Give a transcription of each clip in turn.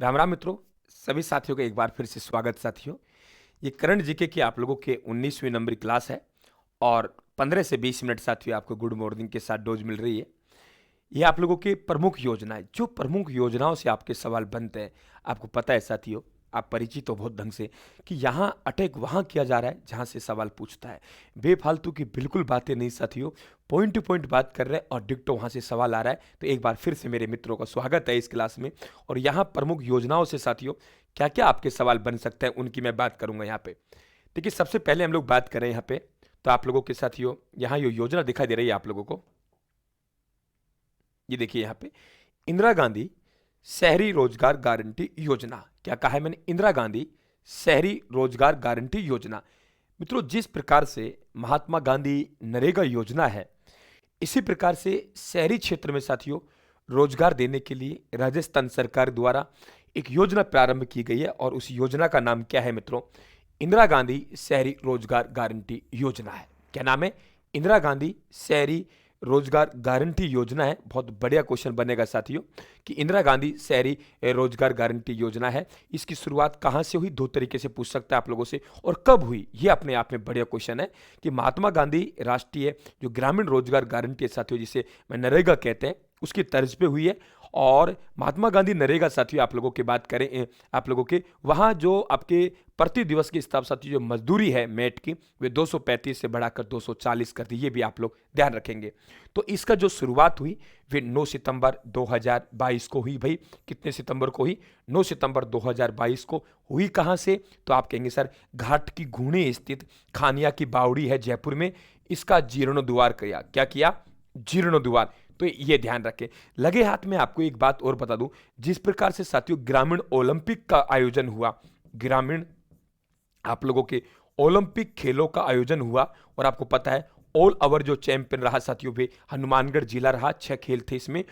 राम राम मित्रों। सभी साथियों का एक बार फिर से स्वागत साथियों। ये करंट जीके की आप लोगों के 19वीं नंबर की क्लास है और 15 से 20 मिनट साथियों आपको गुड मॉर्निंग के साथ डोज मिल रही है। ये आप लोगों की प्रमुख योजनाएं, जो प्रमुख योजनाओं से आपके सवाल बनते हैं, आपको पता है साथियों, आप परिचित हो बहुत ढंग से कि यहाँ अटैक वहाँ किया जा रहा है जहाँ से सवाल पूछता है। बेफालतू की बिल्कुल बातें नहीं साथियों, पॉइंट टू पॉइंट बात कर रहे हैं और डिक्टो वहाँ से सवाल आ रहा है। तो एक बार फिर से मेरे मित्रों का स्वागत है इस क्लास में। और यहाँ प्रमुख योजनाओं से साथियों क्या क्या आपके सवाल बन सकते हैं उनकी मैं बात करूंगा यहाँ पे। देखिए, सबसे पहले हम लोग बात करें यहाँ पे, तो आप लोगों के साथियों यहाँ ये योजना दिखाई दे रही है आप लोगों को। ये देखिए यहाँ पे इंदिरा गांधी शहरी रोजगार गारंटी योजना। क्या कहा है मैंने? इंदिरा गांधी शहरी रोजगार गारंटी योजना। मित्रों, जिस प्रकार से महात्मा गांधी नरेगा योजना है, इसी प्रकार से शहरी क्षेत्र में साथियों रोजगार देने के लिए राजस्थान सरकार द्वारा एक योजना प्रारंभ की गई है और उस योजना का नाम क्या है मित्रों? इंदिरा गांधी शहरी रोजगार गारंटी योजना है। क्या नाम है? इंदिरा गांधी शहरी रोजगार गारंटी योजना है। बहुत बढ़िया क्वेश्चन बनेगा साथियों कि इंदिरा गांधी शहरी रोजगार गारंटी योजना है, इसकी शुरुआत कहां से हुई? दो तरीके से पूछ सकता है आप लोगों से, और कब हुई, ये अपने आप में बढ़िया क्वेश्चन है कि महात्मा गांधी राष्ट्रीय जो ग्रामीण रोजगार गारंटी है साथियों, जिसे मैं नरेगा कहते हैं, उसकी तर्ज पे हुई है। और महात्मा गांधी नरेगा साथियों आप लोगों की बात करें, आप लोगों के वहाँ जो आपके प्रति दिवस के हिसाब साथियों जो मजदूरी है मेट की, वे 235 से बढ़ाकर 240 कर दी। ये भी आप लोग ध्यान रखेंगे। तो इसका जो शुरुआत हुई वे 9 सितंबर 2022 को हुई। भाई कितने सितंबर को हुई? 9 सितंबर 2022 को हुई। कहाँ से? तो आप कहेंगे सर घाट की घूणी स्थित खानिया की बावड़ी है जयपुर में, इसका जीर्णोद्वार किया। क्या किया? जीर्णोद्वार। तो ये ध्यान रखें। लगे हाथ में आपको एक बात और बता दूं, जिस प्रकार से साथियों ग्रामीण ओलंपिक का आयोजन हुआ, ग्रामीण आप लोगों के ओलंपिक खेलों का आयोजन हुआ, और आपको पता है ऑल ओवर जो चैंपियन रहा साथियों वे हनुमानगढ़ जिला रहा। 6 खेल थे इसमें।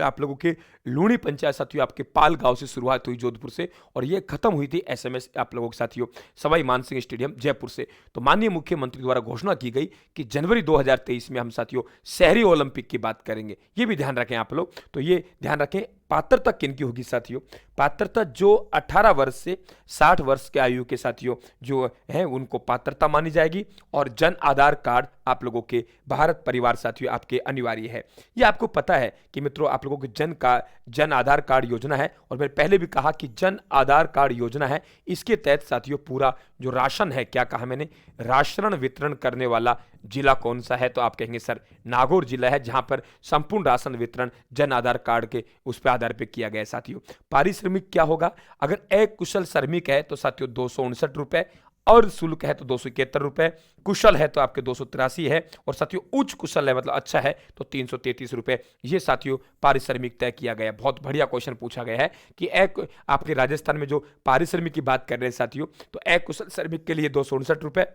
आप लोगों के लूणी पंचायत साथियों आपके पाल गांव से शुरुआत हुई जोधपुर से, और ये खत्म हुई थी एसएमएस आप लोगों के साथियों सवाई मानसिंह स्टेडियम जयपुर से। तो माननीय मुख्यमंत्री द्वारा घोषणा की गई कि जनवरी 2023 में हम साथियों शहरी ओलंपिक की बात करेंगे। ये भी ध्यान रखें आप लोग। तो ये ध्यान रखें। पात्रता किनकी होगी साथियों? पात्रता जो 18 वर्ष से 60 वर्ष के आयु के साथियों जो है उनको पात्रता मानी जाएगी, और जन आधार कार्ड आप लोगों के भारत परिवार साथियों आपके अनिवार्य है। ये आपको पता है कि मित्रों आप लोगों के जन आधार कार्ड योजना है, और मैंने पहले भी कहा कि जन आधार कार्ड योजना है, इसके तहत साथियों पूरा जो राशन है, क्या कहा मैंने? राशन वितरण करने वाला जिला कौन सा है? तो आप कहेंगे सर नागौर जिला है, जहां पर संपूर्ण राशन वितरण जन आधार कार्ड के उस पर आधार पे किया गया है साथियों। पारिश्रमिक क्या होगा? अगर एक कुशल श्रमिक है तो साथियों 259 रुपए, और शुल्क है तो 271 रुपए, कुशल है तो आपके 283 है, और साथियों उच्च कुशल है मतलब अच्छा है तो 333 रुपए। ये साथियों पारिश्रमिक तय किया गया। बहुत बढ़िया क्वेश्चन पूछा गया है कि एक आपके राजस्थान में जो पारिश्रमिक की बात कर रहे हैं साथियों, तो एक कुशल श्रमिक के लिए 259 रुपए,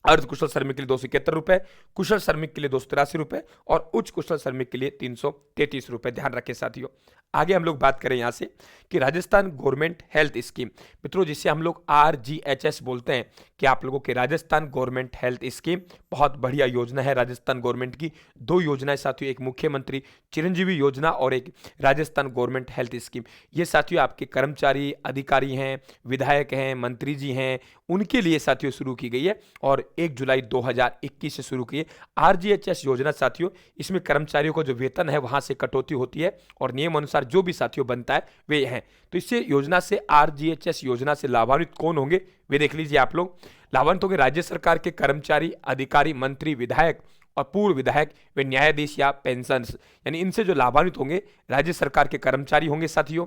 अर्ध कुशल श्रमिक के लिए 271 रुपए, कुशल श्रमिक के लिए 283 रुपए, और उच्च कुशल श्रमिक के लिए 333 रुपए। ध्यान रखें साथियों। आगे हम लोग बात करें यहां से कि राजस्थान गवर्नमेंट हेल्थ स्कीम, मित्रों जिसे हम लोग RGHS बोलते हैं, कि आप लोगों के राजस्थान गवर्नमेंट हेल्थ स्कीम बहुत बढ़िया योजना है राजस्थान गवर्नमेंट की। दो योजनाएं साथियों, एक मुख्यमंत्री चिरंजीवी योजना और एक राजस्थान गवर्नमेंट हेल्थ स्कीम। ये साथियों आपके कर्मचारी अधिकारी हैं, विधायक हैं, मंत्री जी हैं, उनके लिए साथियों शुरू की गई है, और 1 जुलाई 2021 से शुरू की है। RGHS योजना साथियों, इसमें कर्मचारियों को जो वेतन है वहां से कटौती होती है, और नियम अनुसार जो भी साथियों बनता है वे हैं। तो इससे योजना से RGHS योजना से लाभान्वित कौन होंगे वे देख लीजिए आप लोग। लाभान्वित होंगे राज्य सरकार के कर्मचारी, अधिकारी, मंत्री, विधायक और पूर्व विधायक, वे न्यायाधीश या पेंशन, यानी इनसे जो लाभान्वित होंगे राज्य सरकार के कर्मचारी होंगे साथियों,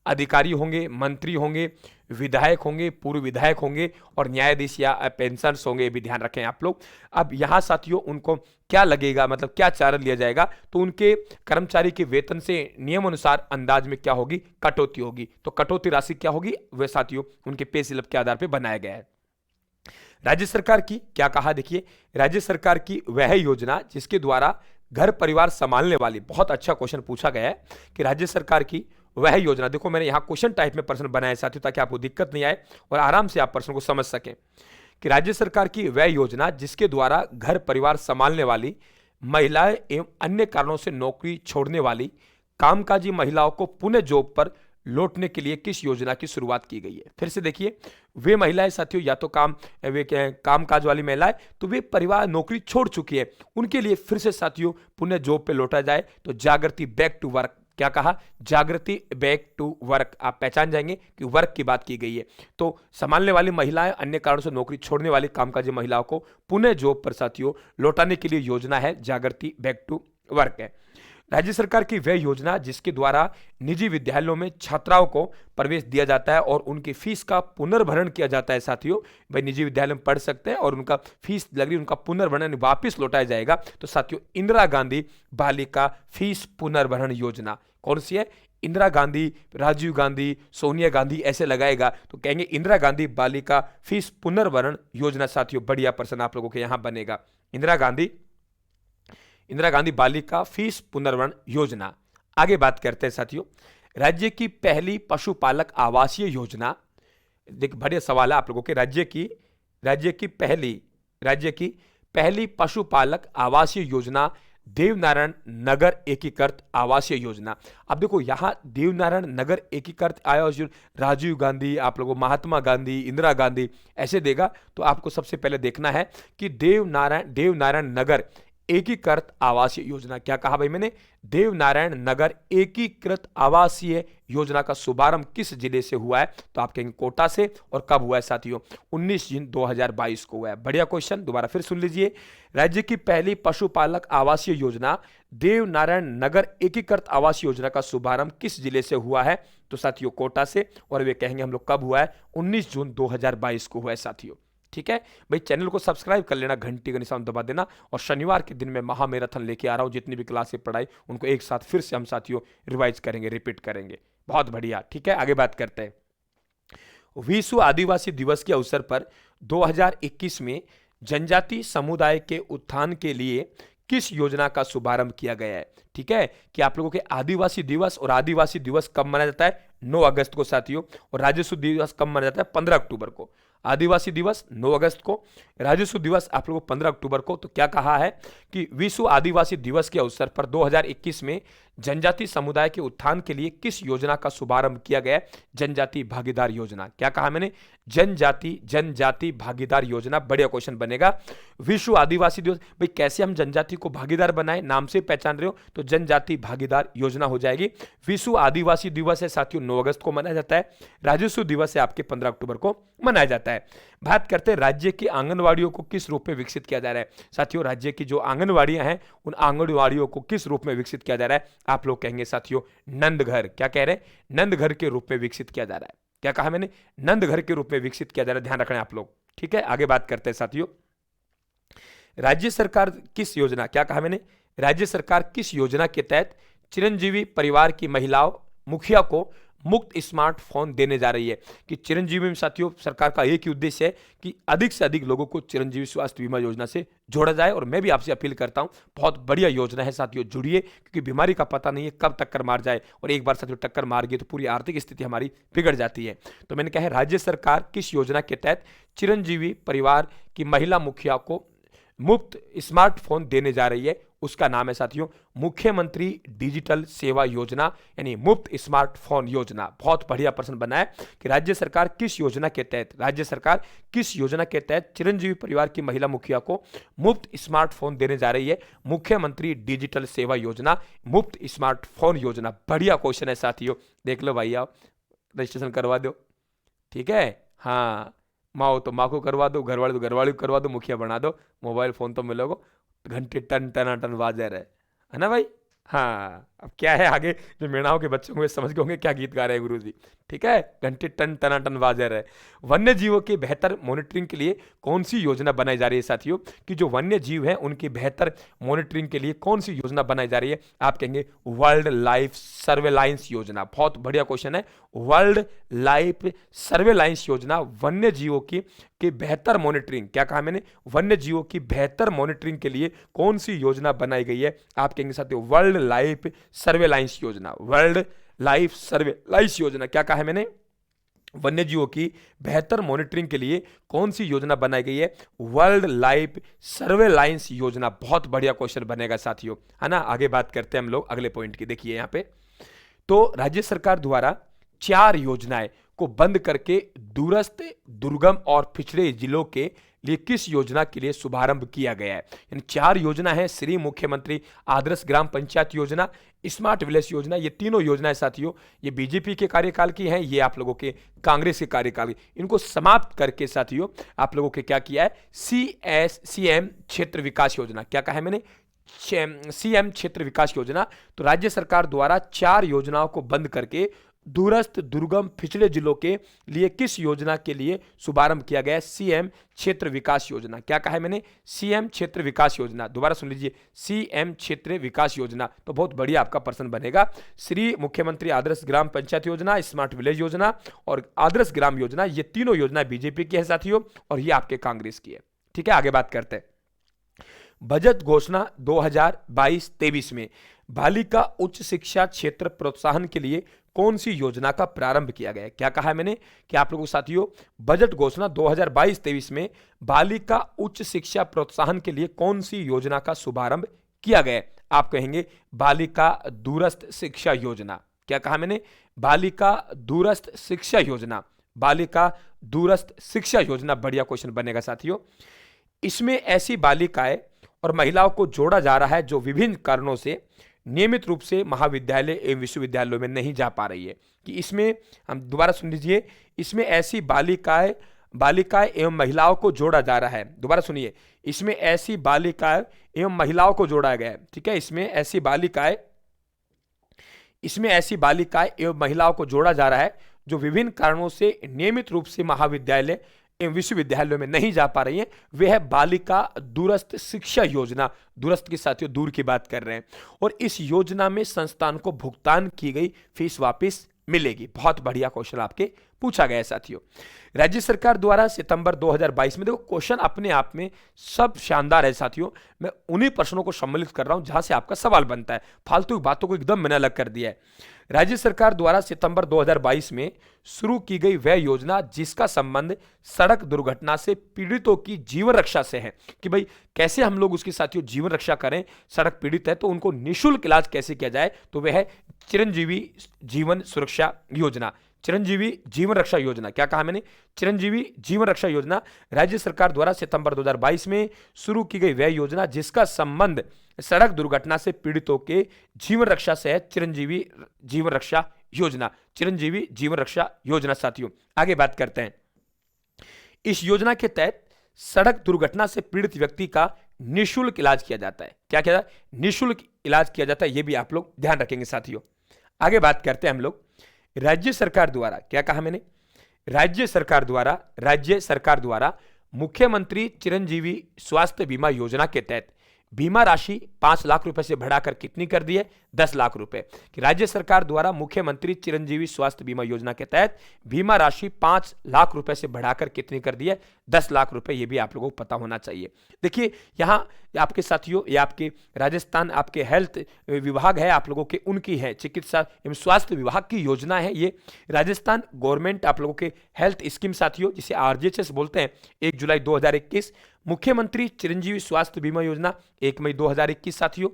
अधिकारी होंगे, मंत्री होंगे, विधायक होंगे, पूर्व विधायक होंगे, और न्यायाधीश या पेंशनर्स होंगे। ये भी ध्यान रखें आप लोग। अब यहाँ साथियों उनको क्या लगेगा, मतलब क्या चार्ज लिया जाएगा? तो उनके कर्मचारी के वेतन से नियम अनुसार अंदाज में क्या होगी? कटौती होगी। तो कटौती राशि क्या होगी? वह साथियों उनके पे स्लिप के आधार पर बनाया गया है। राज्य सरकार की क्या कहा? देखिए, राज्य सरकार की वह योजना जिसके द्वारा घर परिवार संभालने वाली, बहुत अच्छा क्वेश्चन पूछा गया है कि राज्य सरकार की वह योजना, देखो मैंने यहां क्वेश्चन टाइप में प्रश्न बनाया साथियों ताकि आपको दिक्कत नहीं आए और आराम से आप प्रश्न को समझ सकें, कि राज्य सरकार की वह योजना जिसके द्वारा घर परिवार संभालने वाली महिलाएं एवं अन्य कारणों से नौकरी छोड़ने वाली कामकाजी महिलाओं को पुनः जॉब पर लौटने के लिए किस योजना की शुरुआत की गई है। फिर से देखिए, वे महिलाएं साथियों या तो वे क्या है, कामकाज वाली महिलाएं, तो वे परिवार नौकरी छोड़ चुकी है, उनके लिए फिर से साथियों पुनः जॉब पे लौटा जाए। तो जागृति बैक टू वर्क, क्या कहा, जागृति बैक टू वर्क। आप पहचान जाएंगे कि वर्क की बात की गई है। तो संभालने वाली महिलाएं, अन्य कारणों से नौकरी छोड़ने वाली कामकाजी महिलाओं को पुनः जॉब पर साथियों लौटाने के लिए योजना है जागृति बैक टू वर्क है। राज्य सरकार की वह योजना जिसके द्वारा निजी विद्यालयों में छात्राओं को प्रवेश दिया जाता है और उनकी फीस का पुनर्भरण किया जाता है साथियों। भाई निजी विद्यालय में पढ़ सकते हैं और उनका फीस लग रही, उनका पुनर्भरण वापस लौटाया जाएगा। तो साथियों इंदिरा गांधी बालिका फीस पुनर्भरण योजना कौन सी है? इंदिरा गांधी, राजीव गांधी, सोनिया गांधी ऐसे लगाएगा तो कहेंगे इंदिरा गांधी बालिका फीस पुनर्भरण योजना। साथियों बढ़िया प्रश्न आप लोगों के यहां बनेगा, इंदिरा गांधी बालिका फीस पुनर्भरण योजना। आगे बात करते हैं साथियों, राज्य की पहली पशुपालक आवासीय योजना। देख बढ़िया सवाल है आप लोगों के, राज्य की पहली पशुपालक आवासीय योजना देवनारायण नगर एकीकृत आवासीय योजना। अब देखो यहां देवनारायण नगर एकीकृत आवासीय योजना, राजीव गांधी, आप लोगों महात्मा गांधी, इंदिरा गांधी ऐसे देगा। तो आपको सबसे पहले देखना है कि देवनारायण नगर एकीकृत आवासीय योजना, क्या कहा भाई मैंने, देवनारायण नगर एकीकृत आवासीय योजना का शुभारंभ किस जिले से हुआ है? तो आप कहेंगे कोटा से। और कब हुआ है साथियों? 19 जून 2022 को हुआ है। बढ़िया क्वेश्चन, दोबारा फिर सुन लीजिए, राज्य की पहली पशुपालक आवासीय योजना देवनारायण नगर एकीकृत आवासीय योजना का शुभारंभ किस जिले से हुआ है? तो साथियों कोटा से। और वे कहेंगे हम लोग कब हुआ है? 19 जून 2022 को हुआ है साथियों। ठीक है भाई, चैनल को सब्सक्राइब कर लेना, घंटी का निशान दबा देना। और शनिवार के दिन में महामैराथन लेके आ रहा हूं, जितनी भी क्लासें पढ़ाई उनको एक साथ फिर से हम साथियों रिवाइज करेंगे, रिपीट करेंगे। बहुत बढ़िया, ठीक है। आगे बात करते हैं, विश्व आदिवासी दिवस के अवसर पर 2021 में जनजाति समुदाय के उत्थान के लिए किस योजना का शुभारंभ किया गया है? ठीक है, कि आप लोगों के आदिवासी दिवस, और आदिवासी दिवस कब मनाया जाता है? 9 अगस्त को साथियों। और राजस्व दिवस कब मनाया जाता है? 15 अक्टूबर को। आदिवासी दिवस 9 अगस्त को, राजस्व दिवस आप लोगों को 15 अक्टूबर को। तो क्या कहा है कि विश्व आदिवासी दिवस के अवसर पर 2021 में जनजाति समुदाय के उत्थान के लिए किस योजना का शुभारंभ किया गया? जनजाति भागीदार योजना। क्या कहा मैंने? जनजाति भागीदार योजना। बढ़िया क्वेश्चन बनेगा। विश्व आदिवासी दिवस, भाई कैसे हम जनजाति को भागीदार बनाए, नाम से पहचान रहे हो, तो जनजाति भागीदार योजना हो जाएगी। विश्व आदिवासी दिवस है साथियों 9 अगस्त को मनाया जाता है। राजस्व दिवस है आपके 15 अक्टूबर को मनाया जाता है। बात करते हैं राज्य की आंगनवाड़ियों को किस रूप में विकसित किया जा रहा है? साथियों राज्य की जो आंगनवाड़ियां हैं उन आंगनवाड़ियों को किस रूप में विकसित किया जा रहा है? आप लोग कहेंगे साथियों नंदघर। क्या कह रहे हैं? नंदघर के रूप में विकसित किया जा रहा है। क्या कहा मैंने? नंदघर के रूप में विकसित किया जा रहा है, ध्यान रखना आप लोग। ठीक है, आगे बात करते हैं साथियों, राज्य सरकार किस योजना, क्या कहा मैंने, राज्य सरकार किस योजना के तहत चिरंजीवी परिवार की महिलाओं मुखिया को मुफ्त स्मार्टफोन देने जा रही है? कि चिरंजीवी में साथियों सरकार का एक ही उद्देश्य है कि अधिक से अधिक लोगों को चिरंजीवी स्वास्थ्य बीमा योजना से जोड़ा जाए। और मैं भी आपसे अपील करता हूं, बहुत बढ़िया योजना है साथियों, जुड़िए, क्योंकि बीमारी का पता नहीं है कब टक्कर मार जाए, और एक बार साथियों टक्कर मार गई तो पूरी आर्थिक स्थिति हमारी बिगड़ जाती है। तो मैंने कहा है राज्य सरकार किस योजना के तहत चिरंजीवी परिवार की महिला मुखिया को मुफ्त स्मार्टफोन देने जा रही है? उसका नाम है साथियों मुख्यमंत्री डिजिटल सेवा योजना, यानी मुफ्त स्मार्टफोन योजना। बहुत बढ़िया प्रश्न बना है कि राज्य सरकार किस योजना के तहत चिरंजीवी परिवार की महिला मुखिया को मुफ्त स्मार्टफोन देने जा रही है? मुख्यमंत्री डिजिटल सेवा योजना, मुफ्त स्मार्टफोन योजना। बढ़िया क्वेश्चन है साथियों, देख लो भाई, आओ रजिस्ट्रेशन करवा दो। ठीक है, हाँ, माँ हो तो माँ को करवा दो, घरवाले तो घरवाले को करवा दो, मुखिया बना दो, मोबाइल फोन तो मिलोगे, घंटे टन टन टन बाजे रहे, है ना भाई। हाँ, अब क्या है आगे, जो मेणाओं के बच्चों को समझ गए होंगे क्या गीत गा रहे हैं गुरुजी। ठीक है, घंटे टन टना टन बाजे रहे। वन्य जीवों के बेहतर मॉनिटरिंग के लिए कौन सी योजना बनाई जा रही है साथियों? कि जो वन्य जीव हैं उनकी बेहतर मॉनिटरिंग के लिए कौन सी योजना बनाई जा रही है? आप कहेंगे वर्ल्ड लाइफ सर्वेलाइंस योजना। बहुत बढ़िया क्वेश्चन है, वर्ल्ड लाइफ सर्वेलाइंस योजना, वन्य जीवों की बेहतर मॉनिटरिंग। क्या कहा मैंने? वन्य जीवों की बेहतर मॉनिटरिंग के लिए कौन सी योजना बनाई गई है? आप कहेंगे साथियों वर्ल्ड लाइफ सर्वेलाइंस योजना, वर्ल्ड लाइफ सर्वेलाइंस योजना। क्या कहा है मैंने? वन्य जीवों की बेहतर मॉनिटरिंग के लिए कौन सी योजना बनाई गई है? वर्ल्ड लाइफ सर्वेलाइंस योजना। बहुत बढ़िया क्वेश्चन बनेगा साथियों, है ना। आगे बात करते हैं हम लोग अगले पॉइंट की। देखिए यहां पे, तो राज्य सरकार द्वारा 4 योजनाएं को बंद करके दूरस्थ, दुर्गम और पिछड़े जिलों के लिए किस योजना के लिए शुभारंभ किया गया है? इन 4 योजना है, श्री मुख्यमंत्री आदर्श ग्राम पंचायत योजना, स्मार्ट विलेज योजना। ये तीनों योजनाएं साथियों, ये बीजेपी के कार्यकाल की हैं, ये आप लोगों के कांग्रेस के कार्यकाल की। इनको समाप्त करके साथियों आप लोगों के क्या किया है? सीएम क्षेत्र विकास योजना। क्या कहा है मैंने? सीएम क्षेत्र विकास योजना। तो राज्य सरकार द्वारा 4 योजनाओं को बंद करके दूरस्थ, दुर्गम, पिछड़े जिलों के लिए किस योजना के लिए शुभारंभ किया गया है? सीएम क्षेत्र विकास योजना। क्या कहा है मैंने? सीएम क्षेत्र विकास योजना। दोबारा सुन लीजिए, सीएम क्षेत्र विकास योजना। तो बहुत बढ़िया आपका प्रश्न बनेगा। श्री मुख्यमंत्री आदर्श ग्राम पंचायत योजना, स्मार्ट विलेज योजना और आदर्श ग्राम योजना, ये तीनों योजनाएं बीजेपी की है साथियों, और ये आपके कांग्रेस की है। ठीक है, आगे बात करते हैं। बजट घोषणा 2022-23 में बालिका उच्च शिक्षा क्षेत्र प्रोत्साहन के लिए कौन सी योजना का प्रारंभ किया गया है? क्या कहा है मैंने कि आप लोगों साथियों, बजट घोषणा 2022-23 में बालिका उच्च शिक्षा प्रोत्साहन के लिए कौन सी योजना का शुभारंभ किया गया है? आप कहेंगे बालिका दूरस्थ शिक्षा योजना। क्या कहा मैंने? बालिका दूरस्थ शिक्षा योजना। बालिका दूरस्थ शिक्षा योजना, बढ़िया क्वेश्चन बनेगा साथियों। इसमें ऐसी बालिकाएं और महिलाओं को जोड़ा जा रहा है जो विभिन्न कारणों से नियमित रूप से महाविद्यालय एवं विश्वविद्यालयों में नहीं जा पा रही है। कि इसमें, हम दोबारा सुन लीजिए, इसमें ऐसी बालिकाएं एवं महिलाओं को जोड़ा जा रहा है। दोबारा सुनिए, इसमें ऐसी बालिकाएं एवं महिलाओं को जोड़ा गया है। ठीक है, इसमें ऐसी बालिकाएं एवं महिलाओं को जोड़ा जा रहा है जो विभिन्न कारणों से नियमित रूप से महाविद्यालय एवं विश्वविद्यालयों में नहीं जा पा रही है। वह है बालिका दूरस्थ शिक्षा योजना। दूरस्थ के साथियों दूर की बात कर रहे हैं। और इस योजना में संस्थान को भुगतान की गई फीस वापस मिलेगी। बहुत बढ़िया क्वेश्चन आपके पूछा गया है साथियों। राज्य सरकार द्वारा सितंबर 2022 में, देखो क्वेश्चन अपने आप में सब शानदार है साथियों, मैं उन्हीं प्रश्नों को सम्मिलित कर रहा हूं जहां से आपका सवाल बनता है, फालतू बातों को एकदम मैंने अलग कर दिया है। राज्य सरकार द्वारा सितंबर 2022 में शुरू की गई वह योजना जिसका संबंध सड़क दुर्घटना से पीड़ितों की जीवन रक्षा से है, कि भाई कैसे हम लोग उसकी साथियों जीवन रक्षा करें, सड़क पीड़ित है तो उनको निःशुल्क इलाज कैसे किया जाए, तो वह है चिरंजीवी जीवन सुरक्षा योजना। चिरंजीवी जीवन रक्षा योजना। क्या कहा मैंने? चिरंजीवी जीवन रक्षा योजना। राज्य सरकार द्वारा सितंबर 2022 में शुरू की गई वह योजना जिसका संबंध सड़क दुर्घटना से पीड़ितों के जीवन रक्षा से है। चिरंजीवी जीवन रक्षा योजना। चिरंजीवी जीवन रक्षा योजना साथियों, आगे बात करते हैं। इस योजना के तहत सड़क दुर्घटना से पीड़ित व्यक्ति का निःशुल्क इलाज किया जाता है। क्या किया जाता है? निःशुल्क इलाज किया जाता है। यह भी आप लोग ध्यान रखेंगे साथियों। आगे बात करते हैं हम लोग राज्य सरकार द्वारा। क्या कहा मैंने? राज्य सरकार द्वारा मुख्यमंत्री चिरंजीवी स्वास्थ्य बीमा योजना के तहत बीमा राशि 5 लाख रुपए से बढ़ाकर कितनी कर दी है? 10 लाख रुपए। कि राज्य सरकार द्वारा मुख्यमंत्री चिरंजीवी स्वास्थ्य बीमा योजना के तहत बीमा राशि 5 लाख रुपए से बढ़ाकर कितनी कर दी है? 10 लाख रुपए। ये भी आप लोगों को पता होना चाहिए। देखिए यहाँ आपके साथियों, ये आपके राजस्थान आपके हेल्थ विभाग है, आप लोगों के उनकी है, चिकित्सा एवं स्वास्थ्य विभाग की योजना है ये। राजस्थान गवर्नमेंट आप लोगों के हेल्थ स्कीम साथियों, जिसे आरजीएचएस बोलते हैं, 1 जुलाई 2021। मुख्यमंत्री चिरंजीवी स्वास्थ्य बीमा योजना 1 मई 2021 साथियों।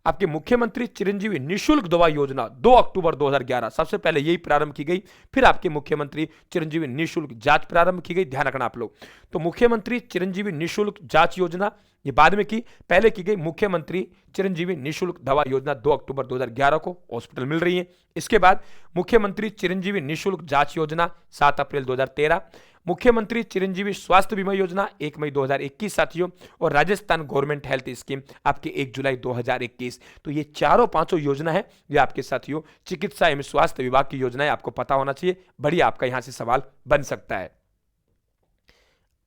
आपके मुख्यमंत्री चिरंजीवी निःशुल्क दवा योजना 2 अक्टूबर 2011, सबसे पहले यही प्रारंभ की गई। फिर आपके मुख्यमंत्री चिरंजीवी निःशुल्क जांच प्रारंभ की गई, ध्यान रखना आप लोग। तो मुख्यमंत्री चिरंजीवी निःशुल्क जांच योजना ये बाद में की, पहले की गई मुख्यमंत्री चिरंजीवी निःशुल्क दवा योजना 2 अक्टूबर 2011 को हॉस्पिटल मिल रही है। इसके बाद मुख्यमंत्री चिरंजीवी निःशुल्क जांच योजना 7 अप्रैल 2013, मुख्यमंत्री चिरंजीवी स्वास्थ्य बीमा योजना 1 मई 2021 साथियों, और राजस्थान गवर्नमेंट हेल्थ स्कीम आपके 1 जुलाई 2021। तो ये चारों पांचों योजना है, ये आपके साथियों चिकित्सा एवं स्वास्थ्य विभाग की योजना है, आपको पता होना चाहिए। बढ़िया आपका यहां से सवाल बन सकता है।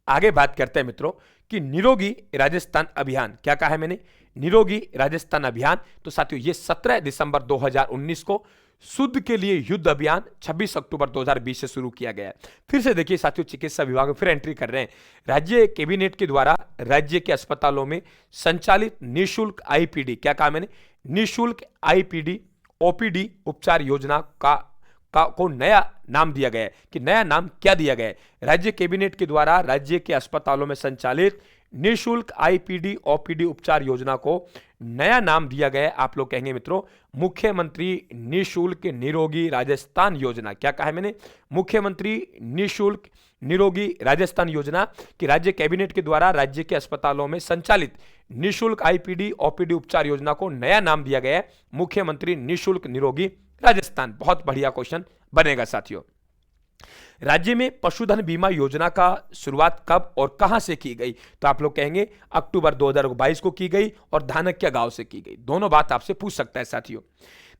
आगे बात करते हैं मित्रों कि निरोगी राजस्थान अभियान। क्या कहा है मैंने? निरोगी राजस्थान अभियान। तो साथियों ये 17 दिसंबर 2019 को शुद्ध के लिए युद्ध अभियान 26 अक्टूबर 2020 से शुरू किया गया है। फिर से देखिए साथियों, चिकित्सा विभाग में फिर एंट्री कर रहे हैं। राज्य कैबिनेट के द्वारा राज्य के अस्पतालों में संचालित निःशुल्क आईपीडी, क्या कहा मैंने? निःशुल्क आईपीडी ओपीडी उपचार योजना को नया नाम दिया गया है। कि नया नाम क्या दिया गया है? राज्य कैबिनेट के द्वारा राज्य के अस्पतालों में संचालित निःशुल्क आईपीडी ओपीडी उपचार योजना को नया नाम दिया गया है। आप लोग कहेंगे मित्रों, मुख्यमंत्री निःशुल्क निरोगी राजस्थान योजना। क्या कहा है मैंने? मुख्यमंत्री निःशुल्क निरोगी राजस्थान योजना कि राज्य कैबिनेट के द्वारा राज्य के अस्पतालों में संचालित निःशुल्क आईपीडी ओपीडी उपचार योजना को नया नाम दिया गया है, मुख्यमंत्री निःशुल्क निरोगी राजस्थान। बहुत बढ़िया क्वेश्चन बनेगा साथियों। राज्य में पशुधन बीमा योजना का शुरुआत कब और कहां से की गई? तो आप लोग कहेंगे अक्टूबर 2022 को की गई और धानक्या गांव से की गई। दोनों बात आपसे पूछ सकता है साथियों।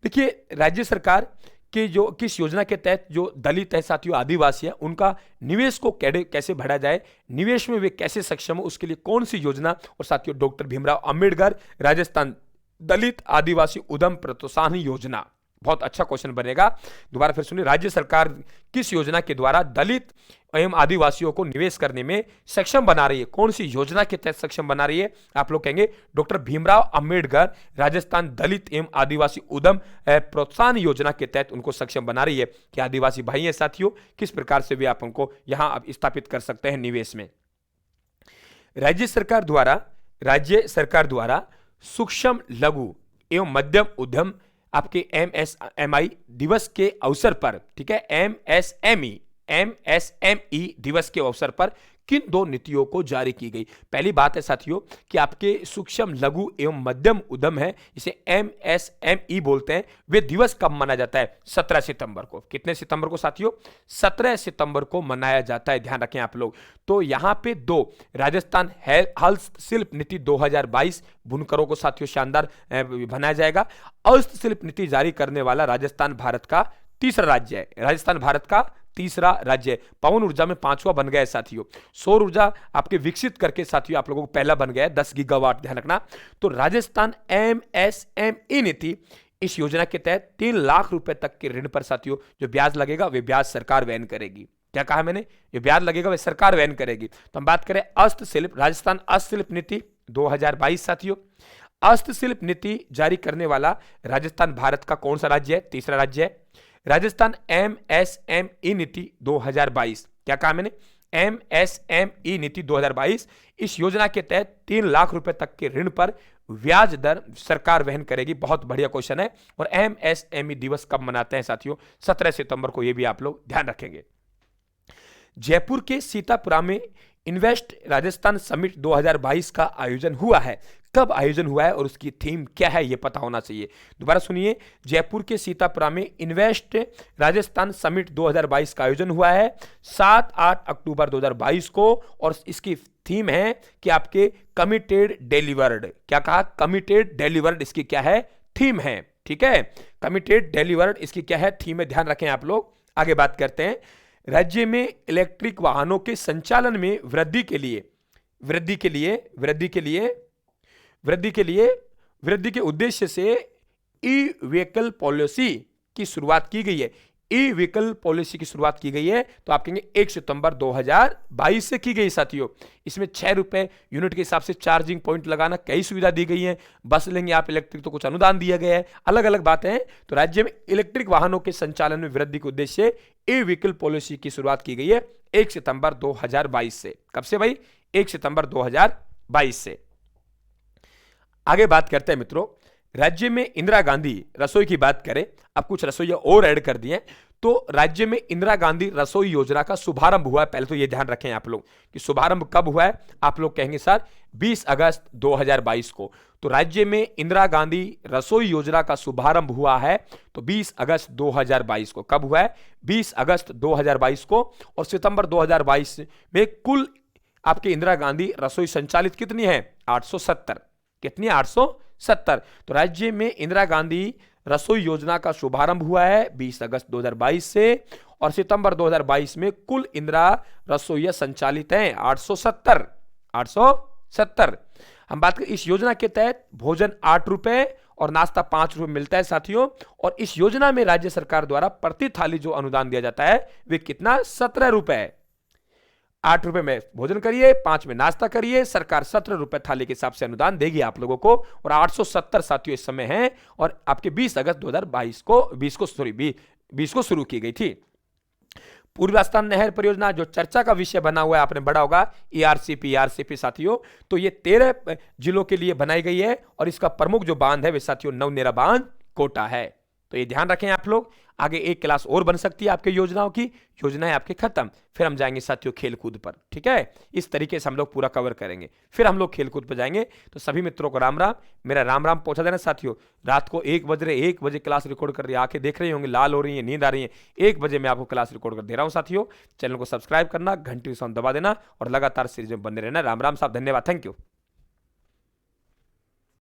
देखिए, राज्य सरकार कि जो किस योजना के तहत जो दलित है साथियों, आदिवासी है, उनका निवेश को कैसे बढ़ाया जाए, निवेश में वे कैसे सक्षम हो, उसके लिए कौन सी योजना। और साथियों, डॉक्टर भीमराव अंबेडकर राजस्थान दलित आदिवासी उद्यम प्रोत्साहन योजना। बहुत अच्छा क्वेश्चन बनेगा। दोबारा फिर सुनिए, राज्य सरकार किस योजना के द्वारा दलित एवं आदिवासियों को निवेश करने में सक्षम बना रही है? कौन सी योजना के तहत सक्षम बना रही है? आप लोग कहेंगे डॉक्टर भीमराव अंबेडकर राजस्थान दलित एवं आदिवासी उद्यम प्रोत्साहन योजना के तहत उनको सक्षम बना रही है कि आदिवासी भाई हैं साथियों, किस प्रकार से वे आप उनको यहां स्थापित कर सकते हैं निवेश में। राज्य सरकार द्वारा सूक्ष्म लघु एवं मध्यम उद्यम आपके एमएसएमई दिवस के अवसर पर, ठीक है, एमएसएमई दिवस के अवसर पर किन दो नीतियों को जारी की गई? पहली बात है साथियों कि आपके सूक्ष्म लघु एवं मध्यम उद्यम है, इसे एमएसएमई बोलते हैं। वे दिवस कब मनाया जाता है? 17 सितंबर को। कितने सितंबर को साथियों? 17 सितंबर को मनाया जाता है, ध्यान रखें आप लोग। तो यहां पे दो, राजस्थान हस्तशिल्प नीति 2022 बुनकरों को साथियों शानदार बनाया जाएगा। हस्तशिल्प नीति जारी करने वाला राजस्थान भारत का तीसरा राज्य है। राजस्थान भारत का तीसरा राज्य। पवन ऊर्जा में 5वां बन गया है साथियों। सौर ऊर्जा आपके विकसित करके साथियों आप लोगों को पहला बन गया है 10 गीगावाट, ध्यान रखना। तो राजस्थान एमएसएमई नीति, इस योजना के तहत 3 लाख रुपए तक के ऋण पर साथियों जो ब्याज लगेगा वे ब्याज सरकार वहन करेगी। क्या कहा मैंने? जो ब्याज लगेगा वह सरकार वहन करेगी। तो हम बात करें हस्तशिल्प, राजस्थान हस्तशिल्प नीति 2022 साथियों। हस्तशिल्प नीति जारी करने वाला राजस्थान भारत का कौन सा राज्य है? तीसरा राज्य है। राजस्थान एमएसएमई नीति 2022, क्या कहा मैंने? एमएसएमई नीति 2022, इस योजना के तहत 3 लाख रुपए तक के ऋण पर ब्याज दर सरकार वहन करेगी। बहुत बढ़िया क्वेश्चन है। और एमएसएमई दिवस कब मनाते हैं साथियों? 17 सितंबर को। यह भी आप लोग ध्यान रखेंगे। जयपुर के सीतापुरा में इन्वेस्ट राजस्थान समिट 2022 का आयोजन हुआ है। कब आयोजन हुआ है और उसकी थीम क्या है, यह पता होना चाहिए। दोबारा सुनिए, जयपुर के सीतापुरा में इन्वेस्ट राजस्थान समिट 2022 का आयोजन हुआ है 7-8 अक्टूबर 2022 को। और इसकी थीम है कि आपके कमिटेड डिलीवर्ड। क्या कहा? कमिटेड डिलीवर्ड इसकी क्या है? थीम है। ठीक है, कमिटेड डिलीवर्ड इसकी क्या है? थीम है। ध्यान रखें आप लोग। आगे बात करते हैं। राज्य में इलेक्ट्रिक वाहनों के संचालन में वृद्धि के उद्देश्य से ई व्हीकल पॉलिसी की शुरुआत की गई है। ई व्हीकल पॉलिसी की शुरुआत की गई है तो आप कहेंगे 1 सितंबर 2022 से की गई साथियों। इसमें 6 रुपए यूनिट के हिसाब से चार्जिंग पॉइंट लगाना, कई सुविधा दी गई है। बस लेंगे आप इलेक्ट्रिक तो कुछ अनुदान दिया गया है, अलग अलग बातें हैं। तो राज्य में इलेक्ट्रिक वाहनों के संचालन में वृद्धि के उद्देश्य से ई व्हीकल पॉलिसी की शुरुआत की गई है 1 सितंबर 2022 से। कब से भाई? 1 सितंबर 2022 से। आगे बात करते हैं मित्रों, राज्य में इंदिरा गांधी रसोई की बात करें। अब कुछ रसोइया और ऐड कर दिए। तो राज्य में इंदिरा गांधी रसोई योजना का शुभारंभ हुआ है। पहले तो ये ध्यान रखें आप लोग कि शुभारंभ कब हुआ है। आप लोग कहेंगे सर 20 अगस्त 2022 को। तो राज्य में इंदिरा गांधी रसोई योजना का शुभारंभ हुआ है तो 20 अगस्त 2022 को। कब हुआ है? 20 अगस्त 2022 को। और सितंबर 2022 में कुल आपके इंदिरा गांधी रसोई संचालित कितनी है? 870। कितनी? 870। तो राज्य में इंदिरा गांधी रसोई योजना का शुभारंभ हुआ है 20 अगस्त 2022 से। और सितंबर 2022 में कुल इंदिरा रसोइया संचालित हैं 870। हम बात करें इस योजना के तहत भोजन 8 रुपए और नाश्ता 5 रुपए मिलता है साथियों। और इस योजना में राज्य सरकार द्वारा प्रति थाली जो अनुदान दिया जाता है वे कितना? 17 रुपए। 8 रुपए में भोजन करिए, 5 में नाश्ता करिए, सरकार 17 रुपए थाली के हिसाब से अनुदान देगी आप लोगों को। और 870 साथियों इस समय हैं। और आपके 20 अगस्त 2022 को 20 को शुरू की गई थी। पूर्वास्तान नहर परियोजना जो चर्चा का विषय बना हुआ है, आपने पढ़ा होगा, ईआरसीपी साथियों, तो ये 13 जिलों के लिए बनाई गई है और इसका प्रमुख जो बांध है वे साथियों नवनेरा बांध कोटा है। तो ये ध्यान रखें आप लोग। आगे एक क्लास और बन सकती है आपके योजनाओं की, योजनाएं आपके खत्म, फिर हम जाएंगे साथियों खेलकूद पर, ठीक है। इस तरीके से हम लोग पूरा कवर करेंगे, फिर हम लोग खेलकूद पर जाएंगे। तो सभी मित्रों को राम राम, मेरा राम राम पहुंचा देना साथियों। रात को 1 बजे क्लास रिकॉर्ड कर रही है, आंखें देख रही होंगी लाल हो रही है, नींद आ रही है, 1 बजे मैं आपको क्लास रिकॉर्ड कर दे रहा हूं साथियों। चैनल को सब्सक्राइब करना, घंटी साउंड दबा देना और लगातार सीरीज में बने रहना। राम राम साहब, धन्यवाद, थैंक यू।